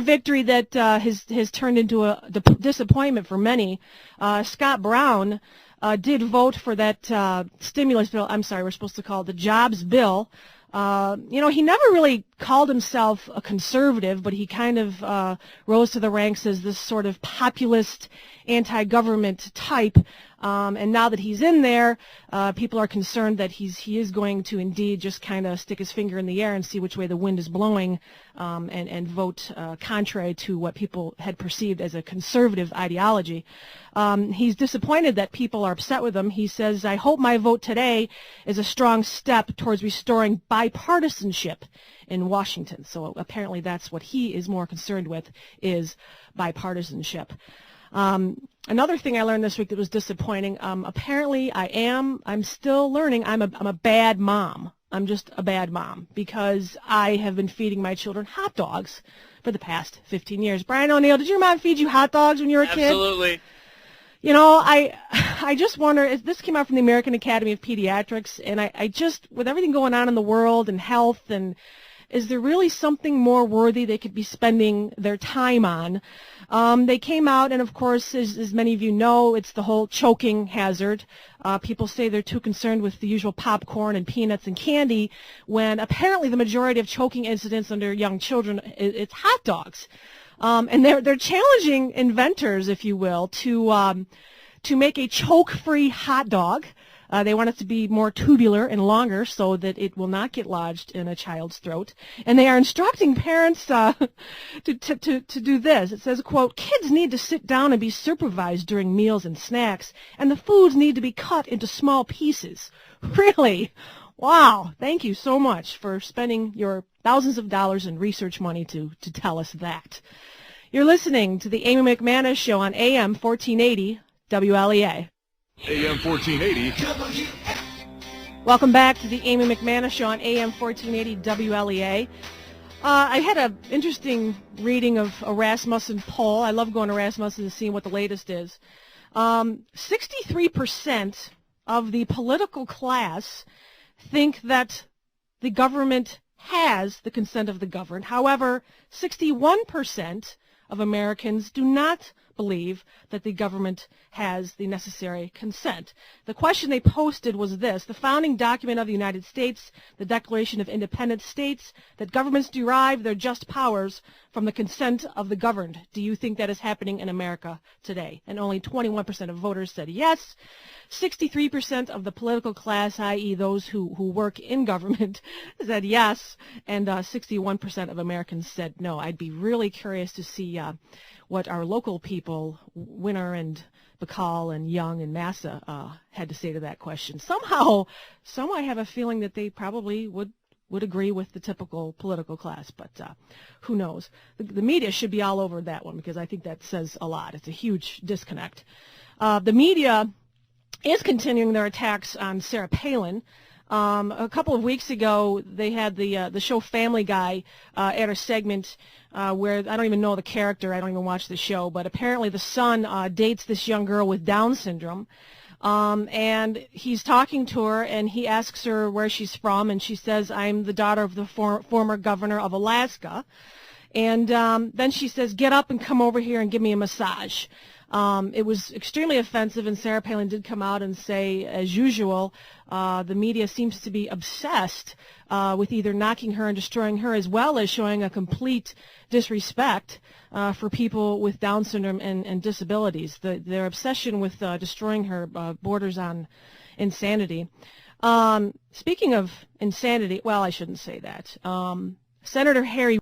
victory that has turned into a disappointment for many. Scott Brown did vote for that stimulus bill. I'm sorry, we're supposed to call it the jobs bill. He never really called himself a conservative, but he kind of rose to the ranks as this sort of populist, anti-government type. And now that he's in there, people are concerned that he is going to indeed just kind of stick his finger in the air and see which way the wind is blowing, and vote contrary to what people had perceived as a conservative ideology. He's disappointed that people are upset with him. He says, "I hope my vote today is a strong step towards restoring bipartisanship in Washington." So apparently that's what he is more concerned with, is bipartisanship. Another thing I learned this week that was disappointing, apparently I'm still learning I'm a bad mom. I'm just a bad mom because I have been feeding my children hot dogs for the past 15 years. Brian O'Neill, did your mom feed you hot dogs when you were a kid? Absolutely. I just wonder, this came out from the American Academy of Pediatrics, and I just, with everything going on in the world and health, and is there really something more worthy they could be spending their time on? They came out, and of course, as many of you know, it's the whole choking hazard. People say they're too concerned with the usual popcorn and peanuts and candy, when apparently the majority of choking incidents under young children, it's hot dogs. And they're challenging inventors, if you will, to make a choke-free hot dog. They want it to be more tubular and longer so that it will not get lodged in a child's throat. And they are instructing parents to do this. It says, quote, "Kids need to sit down and be supervised during meals and snacks, and the foods need to be cut into small pieces." Really? Wow. Thank you so much for spending your thousands of dollars in research money to tell us that. You're listening to the Amy McManus Show on AM 1480 WLEA. AM 1480. Welcome back to the Amy McManus Show on AM 1480 WLEA. I had an interesting reading of a Rasmussen poll. I love going to Rasmussen to see what the latest is. 63% of the political class think that the government has the consent of the governed. However, 61% of Americans do not believe that the government has the necessary consent. The question they posted was this: the founding document of the United States, the Declaration of Independent, states that governments derive their just powers from the consent of the governed. Do you think that is happening in America today? And only 21% of voters said yes. 63% of the political class, i.e. those who work in government, said yes, and 61% of Americans said no. I'd be really curious to see what our local people, Winter and Bacall and Young and Massa, had to say to that question. Somehow I have a feeling that they probably would agree with the typical political class, but who knows? The media should be all over that one, because I think that says a lot. It's a huge disconnect. The media is continuing their attacks on Sarah Palin. A couple of weeks ago, they had the show Family Guy air a segment where I don't even know the character. I don't even watch the show, but apparently the son dates this young girl with Down syndrome. And he's talking to her, and he asks her where she's from, and she says, "I'm the daughter of the former governor of Alaska." And then she says, "Get up and come over here and give me a massage." It was extremely offensive, and Sarah Palin did come out and say, as usual, the media seems to be obsessed with either knocking her and destroying her, as well as showing a complete disrespect for people with Down syndrome and disabilities. Their obsession with destroying her borders on insanity. Speaking of insanity, well, I shouldn't say that. Senator Harry